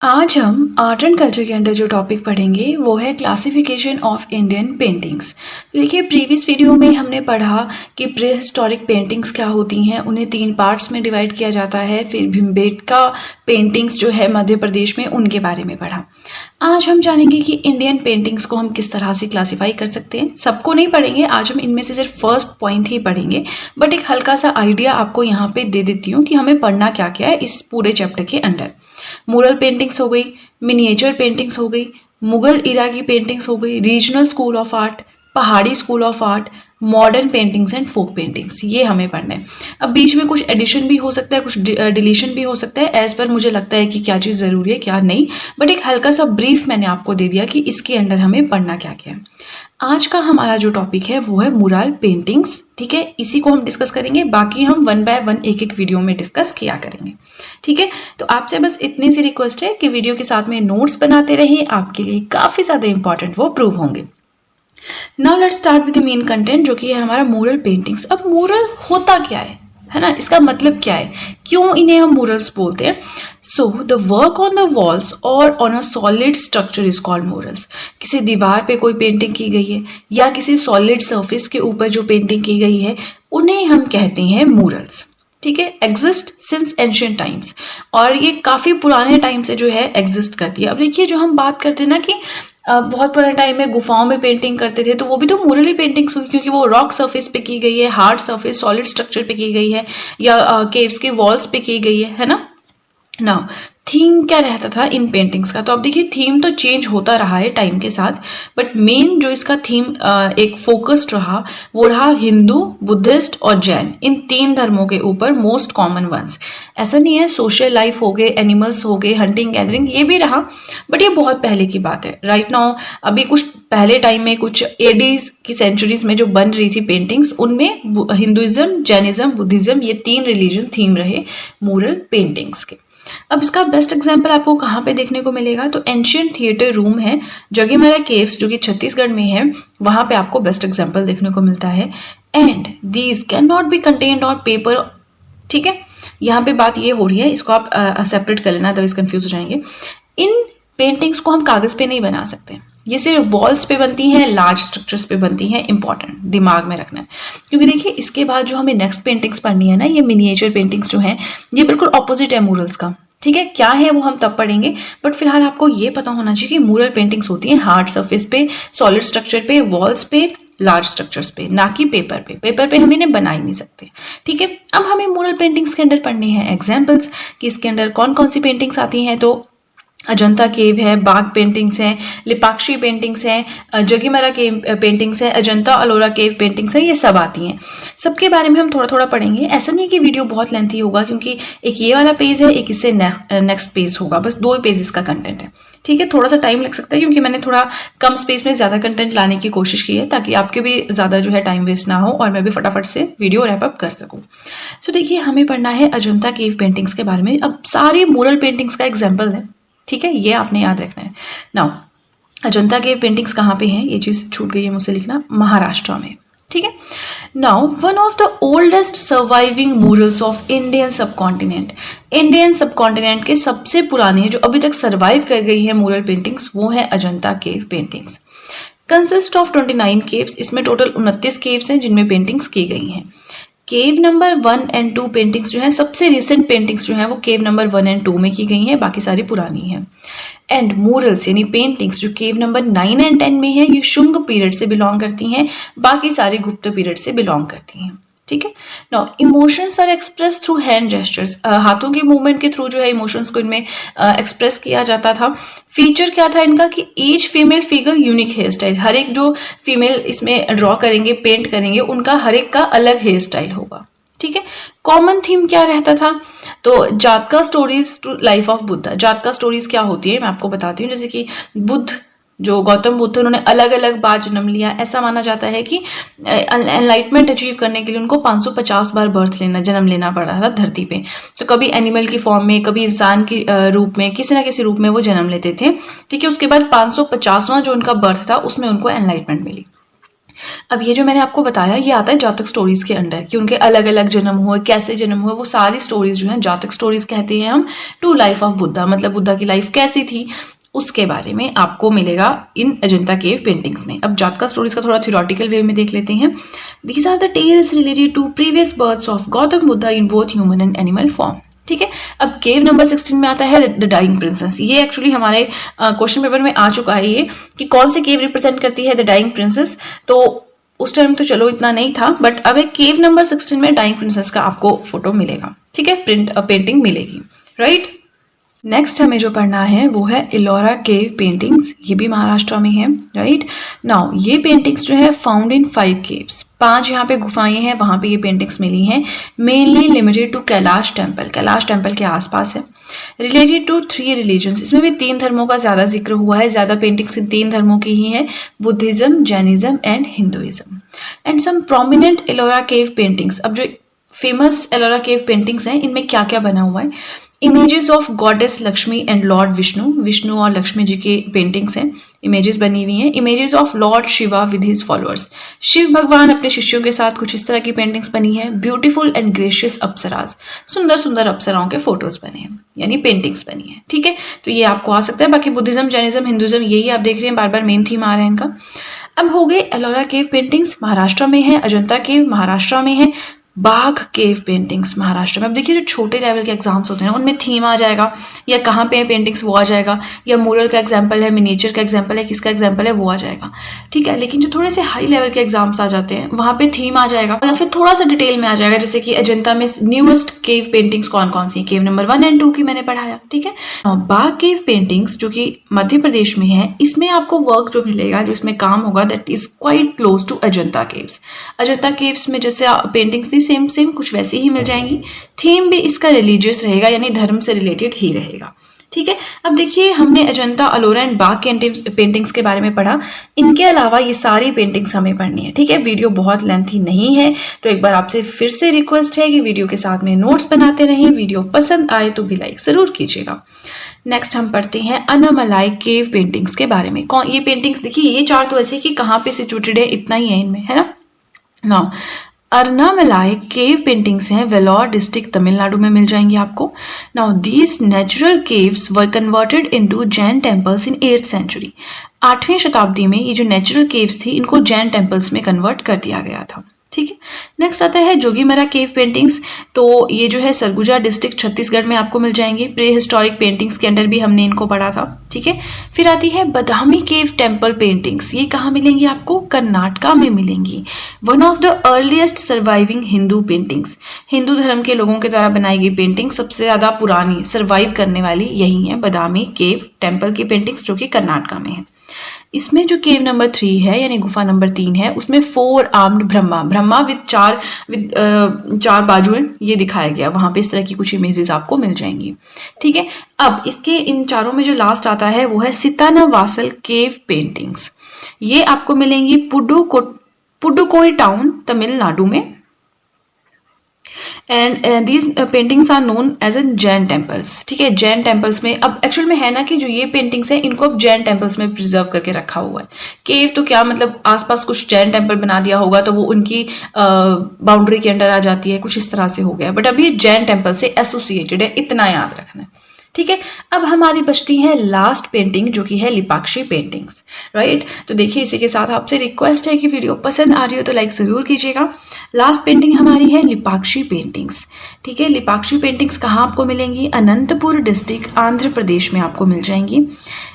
आज हम art and culture के अंदर जो टॉपिक पढ़ेंगे वो है क्लासिफिकेशन ऑफ इंडियन पेंटिंग्स। तो देखिए, प्रीवियस वीडियो में हमने पढ़ा कि प्री हिस्टोरिक पेंटिंग्स क्या होती हैं, उन्हें 3 पार्ट्स में डिवाइड किया जाता है। फिर भीमबेटका पेंटिंग्स जो है मध्य प्रदेश में, उनके बारे में पढ़ा। आज हम जानेंगे कि इंडियन पेंटिंग्स को हम किस तरह से क्लासीफाई कर सकते हैं। सबको नहीं पढ़ेंगे, आज हम इनमें से सिर्फ फर्स्ट पॉइंट ही पढ़ेंगे, बट एक हल्का सा आइडिया आपको यहाँ पे दे देती हूँ कि हमें पढ़ना क्या क्या है इस पूरे चैप्टर के अंदर। मुरल पेंटिंग्स हो गई, मिनिएचर पेंटिंग्स हो गई, मुगल इरा की पेंटिंग्स हो गई, regional school of art, Pahari school of art, modern paintings and folk paintings, ये हमें पढ़ना है। अब बीच में कुछ एडिशन भी हो सकता है, कुछ डिलीशन भी हो सकता है, एज पर मुझे लगता है कि क्या चीज़ ज़रूरी है क्या नहीं, बट एक हल्का सा ब्रीफ मैंने आपको दे दिया कि इसके अंदर हमें पढ़ना क्या क्या है। आज का हमारा जो टॉपिक है वो है मुरल पेंटिंग्स, ठीक है। इसी को हम डिस्कस करेंगे, बाकी हम 1 बाय 1 एक एक वीडियो में डिस्कस किया करेंगे, ठीक है। तो आपसे बस इतनी सी रिक्वेस्ट है कि वीडियो के साथ में नोट्स बनाते रहिए, आपके लिए काफ़ी ज़्यादा इंपॉर्टेंट वो प्रूव होंगे। Now let's start with the main content, जो कि है हमारा मुरल पेंटिंग्स। अब मुरल होता क्या है ना, इसका मतलब क्या है, क्यों इन्हें हम मुरल्स बोलते हैं। So the work on the walls or on a solid structure is called murals. किसी दीवार पे कोई पेंटिंग की गई है या किसी सॉलिड सरफेस के ऊपर जो पेंटिंग की गई है, उन्हें हम कहते हैं मुरल्स, ठीक है। एग्जिस्ट सिंस एंशियंट टाइम्स, और ये काफी पुराने टाइम से जो है एग्जिस्ट करती है। अब देखिए, जो हम बात करते हैं ना कि बहुत पुराने टाइम में गुफाओं में पेंटिंग करते थे, तो वो भी तो मुरली पेंटिंग्स हुई, क्योंकि वो रॉक सरफेस पे की गई है, हार्ड सरफेस सॉलिड स्ट्रक्चर पे की गई है, या केव्स के वॉल्स पे की गई है ना। नाउ थीम क्या रहता था इन पेंटिंग्स का, तो अब देखिए थीम तो चेंज होता रहा है टाइम के साथ, बट मेन जो इसका थीम एक फोकस्ड रहा वो रहा हिंदू, बुद्धिस्ट और जैन, इन 3 धर्मों के ऊपर मोस्ट कॉमन वंस। ऐसा नहीं है, सोशल लाइफ हो गए, एनिमल्स हो गए, हंटिंग गैदरिंग, ये भी रहा, बट ये बहुत पहले की बात है। राइट नाउ अभी कुछ पहले टाइम में, कुछ 80s की सेंचुरीज में जो बन रही थी पेंटिंग्स, उनमें हिंदुइज्म, जैनिज्म, बुद्धिज्म, ये 3 रिलीजन थीम रहे मुरल पेंटिंग्स के। अब इसका बेस्ट एग्जांपल आपको कहाँ पे देखने को मिलेगा, तो एंशियंट थिएटर रूम है जोगीमारा केव्स, जो कि छत्तीसगढ़ में है, वहां पे आपको बेस्ट एग्जांपल देखने को मिलता है। And these can not be contained on paper, ठीक है। यहाँ पे बात ये हो रही है, इसको आप सेपरेट कर लेना, अदरवाइज कंफ्यूज हो जाएंगे। इन पेंटिंग्स को हम कागज पे नहीं बना सकते, ये सिर्फ वॉल्स पे बनती हैं, लार्ज स्ट्रक्चर्स पे बनती हैं। इंपॉर्टेंट दिमाग में रखना है, क्योंकि देखिए इसके बाद जो हमें नेक्स्ट पेंटिंग्स पढ़नी है ना, ये मिनिएचर पेंटिंग्स जो हैं, ये बिल्कुल ऑपोजिट है मुरल्स का, ठीक है। क्या है वो हम तब पढ़ेंगे, बट फिलहाल आपको ये पता होना चाहिए कि मुरल पेंटिंग्स होती हैं हार्ड सरफेस पे, सॉलिड स्ट्रक्चर पे, वॉल्स पे, लार्ज स्ट्रक्चर्स पे, ना कि पेपर पे। पेपर पे हम इन्हें बना ही नहीं सकते, ठीक है। अब हमें मुरल पेंटिंग्स के अंदर पढ़ने हैं एग्जाम्पल्स कि इसके अंदर कौन कौन सी पेंटिंग्स आती हैं। तो अजंता केव है, बाघ पेंटिंग्स हैं, लिपाक्षी पेंटिंग्स हैं, जोगीमारा केव पेंटिंग्स है, अजंता अलोरा केव पेंटिंग्स है, ये सब आती हैं। सबके बारे में हम थोड़ा थोड़ा पढ़ेंगे। ऐसा नहीं कि वीडियो बहुत लेंथी होगा, क्योंकि एक ये वाला पेज है, एक इससे नेक्स्ट पेज होगा, बस 2 पेजेस का कंटेंट है, ठीक है। थोड़ा सा टाइम लग सकता है, क्योंकि मैंने थोड़ा कम स्पेस में ज़्यादा कंटेंट लाने की कोशिश की है, ताकि आपके भी ज़्यादा जो है टाइम वेस्ट ना हो और मैं भी फटाफट से वीडियो रैप अप कर सकूँ। सो देखिए, हमें पढ़ना है अजंता केव पेंटिंग्स के बारे में। अब सारी मुरल पेंटिंग्स का एग्जाम्पल है, ठीक है, ये आपने याद रखना है। नाउ अजंता के पेंटिंग्स कहाँ पे हैं, ये चीज छूट गई है मुझसे लिखना, महाराष्ट्र में, ठीक है। Now one of the oldest surviving murals of Indian subcontinent, Indian subcontinent के सबसे पुराने जो अभी तक सर्वाइव कर गई है मुरल पेंटिंग्स, वो है Ajanta cave paintings. Consist of 29 caves, इसमें टोटल 29 केव्स हैं जिनमें पेंटिंग्स की गई हैं। केव नंबर 1 एंड 2 पेंटिंग्स जो है, सबसे रिसेंट पेंटिंग्स जो है वो केव नंबर 1 एंड 2 में की गई हैं, बाकी सारी पुरानी हैं। एंड मुरल्स यानी पेंटिंग्स जो केव नंबर 9 एंड 10 में है, ये शुंग पीरियड से बिलोंग करती हैं, बाकी सारी गुप्त पीरियड से बिलोंग करती हैं, ठीक है। Now emotions are express through hand gestures, हाथों के मूवमेंट के थ्रू जो है इमोशंस को इनमें एक्सप्रेस किया जाता था। फीचर क्या था इनका कि each female figure unique hair style, हर एक जो फीमेल इसमें ड्रॉ करेंगे, पेंट करेंगे, उनका हर एक का अलग हेयर स्टाइल होगा, ठीक है। कॉमन थीम क्या रहता था, तो Jataka stories to life of Buddha. Jataka stories क्या होती है मैं आपको बताती हूँ, जैसे कि बुद्ध, जो गौतम बुद्ध, उन्होंने अलग अलग बार जन्म लिया। ऐसा माना जाता है कि एनलाइटमेंट अचीव करने के लिए उनको 550 बार जन्म लेना पड़ा था धरती पे। तो कभी एनिमल की फॉर्म में, कभी इंसान के रूप में, किसी ना किसी रूप में वो जन्म लेते थे, ठीक है। उसके बाद 550वां जो उनका बर्थ था, उसमें उनको एनलाइटमेंट मिली। अब ये जो मैंने आपको बताया ये आता है जातक स्टोरीज के अंडर कि उनके अलग अलग जन्म हुए, कैसे जन्म हुए, वो सारी स्टोरीज जो हैं जातक स्टोरीज कहते हैं हम। टू लाइफ ऑफ बुद्धा मतलब बुद्धा की लाइफ कैसी थी उसके बारे में आपको मिलेगा इन अजंता केव पेंटिंग्स में। अब जातका स्टोरीज का थोड़ा थ्योरेटिकल वे में देख लेते हैं। These are the tales related to previous births of Gautam Buddha in both human and animal form. ठीक है, अब केव नंबर 16 में आता है द डाइंग प्रिंसेस। ये एक्चुअली हमारे क्वेश्चन पेपर में आ चुका है ये कि कौन सी केव रिप्रेजेंट करती है द डाइंग प्रिंसेस। तो उस टाइम तो चलो इतना नहीं था, बट अब एक केव नंबर 16 में डाइंग प्रिंसेस का आपको फोटो मिलेगा। ठीक है, पेंटिंग मिलेगी, राइट। नेक्स्ट हमें जो पढ़ना है वो है इलोरा केव पेंटिंग्स। ये भी महाराष्ट्र में है, राइट। नाउ ये पेंटिंग्स जो है फाउंड इन 5 केव्स, 5 यहाँ पे गुफाएं हैं, वहां पे ये पेंटिंग्स मिली हैं। Mainly limited to Kailash temple, Kailash temple के आसपास है। रिलेटेड टू 3 रिलीजन्स, इसमें भी 3 धर्मों का ज्यादा जिक्र हुआ है, ज्यादा पेंटिंग्स इन 3 धर्मों की ही है, Buddhism, Jainism and Hinduism. And some prominent Ellora cave paintings. अब जो फेमस एलोरा केव पेंटिंग्स हैं इनमें क्या क्या बना हुआ है। Images of goddess Lakshmi and Lord Vishnu, Vishnu और लक्ष्मी जी की पेंटिंग्स हैं, इमेजेस बनी हुई हैं। Images of lord Shiva with his followers, Shiva भगवान अपने शिष्यों के साथ कुछ इस तरह की पेंटिंग्स बनी है। ब्यूटीफुल एंड ग्रेशियस अप्सराज, सुंदर सुंदर अप्सराओं के फोटोज बने हैं, यानी पेंटिंग्स बनी है। ठीक है, तो ये आपको आ सकता है। बाकी बुद्धिज्म, जैनिज्म, हिंदुइज्म यही आप देख रहे हैं, बार बार मेन थीम आ रहा है इनका। अब हो गए एलोरा केव पेंटिंग्स महाराष्ट्र में है, अजंता केव महाराष्ट्र में है, बाघ केव पेंटिंग्स महाराष्ट्र में। अब देखिए जो छोटे लेवल के एग्जाम्स होते हैं उनमें थीम आ जाएगा या कहाँ पे है पेंटिंग्स वो आ जाएगा, या मोरल का एग्जाम्पल है, मिनिएचर का एग्जाम्पल है, किसका एग्जाम्पल है वो आ जाएगा। ठीक है, लेकिन जो थोड़े से हाई लेवल के एग्जाम्स आ जाते हैं वहां पे थीम आ जाएगा या फिर थोड़ा सा डिटेल में आ जाएगा, जैसे कि अजंता में न्यूएस्ट केव पेंटिंग्स कौन कौन सी, केव नंबर 1 एंड 2 की मैंने पढ़ाया। ठीक है, बाघ केव पेंटिंग्स जो कि मध्य प्रदेश में है, इसमें आपको वर्क जो मिलेगा, जो इसमें काम होगा, that is quite close to Ajanta caves. Ajanta caves में जैसे पेंटिंग्स थी सेम सेम कुछ वैसे ही मिल जाएंगी। थीम भी इसका रिलीजियस रहेगा, यानी धर्म से रिलेटेड ही रहेगा। ठीक है, अब देखिए हमने अजंता, अलोरा एंड बाघ के पेंटिंग्स के बारे में पढ़ा। इनके अलावा ये सारी पेंटिंग्स हमें पढ़नी है। ठीक है, वीडियो बहुत लेंथी नहीं है, तो एक बार आपसे फिर से रिक्वेस्ट है कि वीडियो के साथ में नोट्स बनाते रहें। वीडियो पसंद आए तो भी लाइक जरूर कीजिएगा। नेक्स्ट हम पढ़ते हैं अन्नामलाई केव पेंटिंग्स के बारे में। कौन ये पेंटिंग्स, देखिए ये 4 तो ऐसे कि कहाँ पे सिचुएटेड है इतना ही है इनमें, है ना। नाउ अन्नामलाई केव पेंटिंग्स हैं, वेलोर डिस्ट्रिक्ट तमिलनाडु में मिल जाएंगी आपको। Now these natural caves were converted into Jain temples in 8th century. 8वीं शताब्दी में ये जो नेचुरल केव्स थी इनको जैन टेम्पल्स में कन्वर्ट कर दिया गया था। ठीक है, नेक्स्ट आता है जोगीमरा केव पेंटिंग्स। तो ये जो है सरगुजा डिस्ट्रिक्ट छत्तीसगढ़ में आपको मिल जाएंगे। प्री हिस्टोरिक पेंटिंग्स के अंदर भी हमने इनको पढ़ा था। ठीक है, फिर आती है बदामी केव टेम्पल पेंटिंग्स। ये कहाँ मिलेंगी आपको, कर्नाटका में मिलेंगी। One of the earliest surviving Hindu paintings, Hindu धर्म के लोगों के द्वारा बनाई गई पेंटिंग सबसे ज्यादा पुरानी सर्वाइव करने वाली यही है, बदामी केव टेम्पल की पेंटिंग्स, जो कि कर्नाटका में है। इसमें जो केव नंबर 3 है, यानी गुफा नंबर 3 है, उसमें 4 आर्म्ड ब्रह्मा, ब्रह्मा विद चार बाजुएं ये दिखाया गया। वहां पे इस तरह की कुछ इमेजेस आपको मिल जाएंगी। ठीक है, अब इसके इन चारों में जो लास्ट आता है वो है सितानावासल केव पेंटिंग्स। ये आपको मिलेंगी पुडुकोई टाउन तमिलनाडु में। And these paintings are known as an Jain temples. ठीक है, जैन टेम्पल्स में अब एक्चुअल में है ना कि जो ये पेंटिंग्स हैं इनको अब जैन टेम्पल्स में प्रिजर्व करके रखा हुआ है। केव तो क्या मतलब आसपास कुछ जैन टेम्पल बना दिया होगा तो वो उनकी बाउंड्री के अंडर आ जाती है, कुछ इस तरह से हो गया, बट अब ये जैन टेम्पल से एसोसिएटेड है, इतना याद रखना है। ठीक है, अब हमारी बचती है लास्ट पेंटिंग जो कि है लिपाक्षी पेंटिंग्स, राइट। तो देखिए इसी के साथ आपसे रिक्वेस्ट है कि वीडियो पसंद आ रही हो तो लाइक जरूर कीजिएगा। लास्ट पेंटिंग हमारी है लिपाक्षी पेंटिंग्स। ठीक है, लिपाक्षी पेंटिंग्स कहाँ आपको मिलेंगी, अनंतपुर डिस्ट्रिक्ट आंध्र प्रदेश में आपको मिल जाएंगी।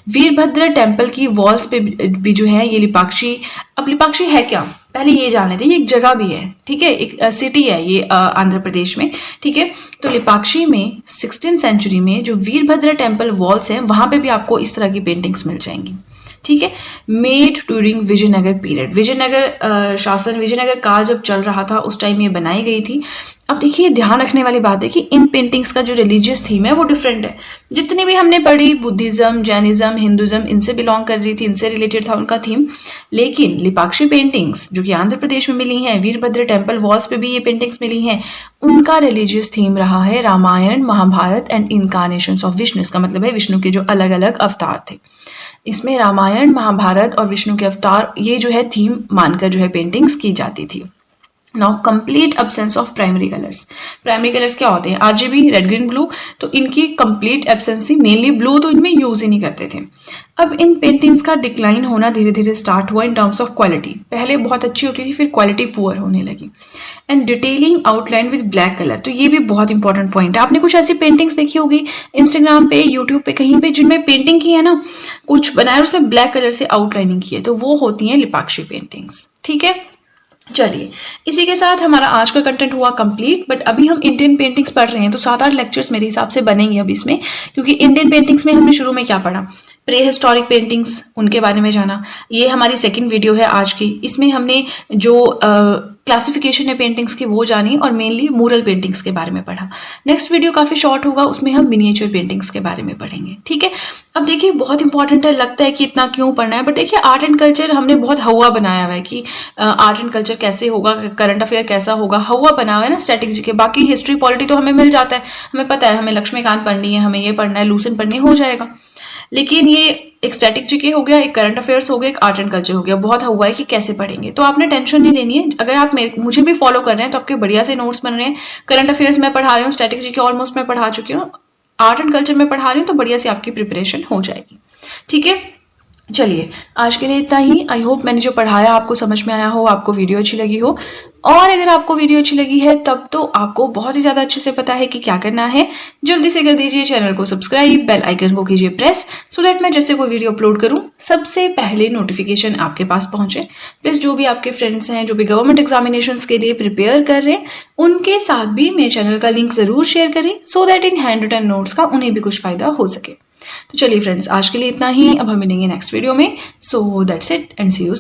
वीरभद्र टेम्पल की वॉल्स पे भी जो है ये लिपाक्षी। अब लिपाक्षी है क्या, पहले ये जान लेते हैं, ये एक जगह भी है। ठीक है, एक सिटी है ये आंध्र प्रदेश में। ठीक है, तो लिपाक्षी में 16th सेंचुरी में जो वीरभद्र टेम्पल वॉल्स हैं वहां पे भी आपको इस तरह की पेंटिंग्स मिल जाएंगी। ठीक है, made during Vijayanagara period, Vijayanagara शासन, विजयनगर काल जब चल रहा था उस टाइम ये बनाई गई थी। अब देखिए ध्यान रखने वाली बात है कि इन पेंटिंग्स का जो रिलीजियस थीम है वो डिफरेंट है। जितनी भी हमने पढ़ी बुद्धिज्म, जैनिज्म, हिंदुइज्म, इनसे बिलोंग कर रही थी, इनसे रिलेटेड था उनका थीम। लेकिन लिपाक्षी पेंटिंग्स जो कि आंध्र प्रदेश में मिली हैं, वीरभद्र टेम्पल वॉल्स पे भी ये पेंटिंग्स मिली हैं, उनका रिलीजियस थीम रहा है Ramayana, Mahabharata and incarnations of Vishnu. इसका मतलब है विष्णु के जो अलग अलग अवतार थे। इसमें रामायण, महाभारत और विष्णु के अवतार ये जो है थीम मानकर जो है पेंटिंग्स की जाती थी। Now complete absence of primary colours. Primary colours क्या होते हैं? RGB, red, green, blue. तो इनकी कंप्लीट एब्सेंस थी, मेनली ब्लू तो इनमें यूज ही नहीं करते थे। अब इन पेंटिंग्स का डिक्लाइन होना धीरे धीरे स्टार्ट हुआ इन टर्म्स ऑफ क्वालिटी। पहले बहुत अच्छी होती थी, फिर क्वालिटी पुअर होने लगी। And detailing outline with black colour, तो ये भी बहुत इंपॉर्टेंट पॉइंट है। आपने कुछ ऐसी पेंटिंग्स देखी होगी इंस्टाग्राम पे, यूट्यूब पे, कहीं पे, जिनमें पेंटिंग की है ना, कुछ बनाया उसमें ब्लैक कलर से आउटलाइनिंग की है, तो वो होती है लिपाक्षी पेंटिंग्स। ठीक है, चलिए इसी के साथ हमारा आज का कंटेंट हुआ कंप्लीट। बट अभी हम इंडियन पेंटिंग्स पढ़ रहे हैं, तो 7-8 लेक्चर्स मेरे हिसाब से बनेंगे अब इसमें, क्योंकि इंडियन पेंटिंग्स में हमने शुरू में क्या पढ़ा? प्री हिस्टोरिक पेंटिंग्स, उनके बारे में जाना। ये हमारी सेकंड वीडियो है आज की। इसमें हमने जो क्लासिफिकेशन है पेंटिंग्स की वो जानी, और मेनली मूरल पेंटिंग्स के बारे में पढ़ा। नेक्स्ट वीडियो काफी शॉर्ट होगा, उसमें हम मिनिएचर पेंटिंग्स के बारे में पढ़ेंगे। ठीक है, अब देखिए बहुत इंपॉर्टेंट है, लगता है कि इतना क्यों पढ़ना है, बट देखिए आर्ट एंड कल्चर हमने बहुत हवा बनाया हुआ है कि आर्ट एंड कल्चर कैसे होगा, करंट अफेयर कैसा होगा, हवा बना हुआ है ना स्टैटिक जीके। बाकी हिस्ट्री पॉलिटी तो हमें मिल जाता है, हमें पता है हमें लक्ष्मीकांत पढ़नी है, हमें ये पढ़ना है, लूसेंट पढ़नी हो जाएगा। लेकिन ये एक स्टैटिक जीके हो गया, एक करंट अफेयर्स हो गया, एक आर्ट एंड कल्चर हो गया। बहुत हुआ है कि कैसे पढ़ेंगे, तो आपने टेंशन नहीं लेनी है। अगर आप मुझे भी फॉलो कर रहे हैं तो आपके बढ़िया से नोट्स बन रहे हैं। करंट अफेयर्स मैं पढ़ा रही हूँ, स्टैटिक जीके ऑलमोस्ट मैं पढ़ा चुकी हूँ, आर्ट एंड कल्चर में पढ़ा रही हूँ, तो बढ़िया से आपकी प्रिपरेशन हो जाएगी। ठीक है, चलिए आज के लिए इतना ही। आई होप मैंने जो पढ़ाया आपको समझ में आया हो, आपको वीडियो अच्छी लगी हो। और अगर आपको वीडियो अच्छी लगी है तब तो आपको बहुत ही ज्यादा अच्छे से पता है कि क्या करना है। जल्दी से कर दीजिए चैनल को सब्सक्राइब, बेल आइकन को कीजिए प्रेस, सो दैट मैं जैसे कोई वीडियो अपलोड करूं सबसे पहले नोटिफिकेशन आपके पास पहुंचे। प्लस जो भी आपके फ्रेंड्स हैं जो भी गवर्नमेंट एग्जामिनेशंस के लिए प्रिपेयर कर रहे हैं, उनके साथ भी मेरे चैनल का लिंक जरूर शेयर करें, so that in hand written notes का उन्हें भी कुछ फायदा हो सके। तो चलिए फ्रेंड्स, आज के लिए इतना ही। अब हम मिलेंगे नेक्स्ट वीडियो में। So that's it and see you.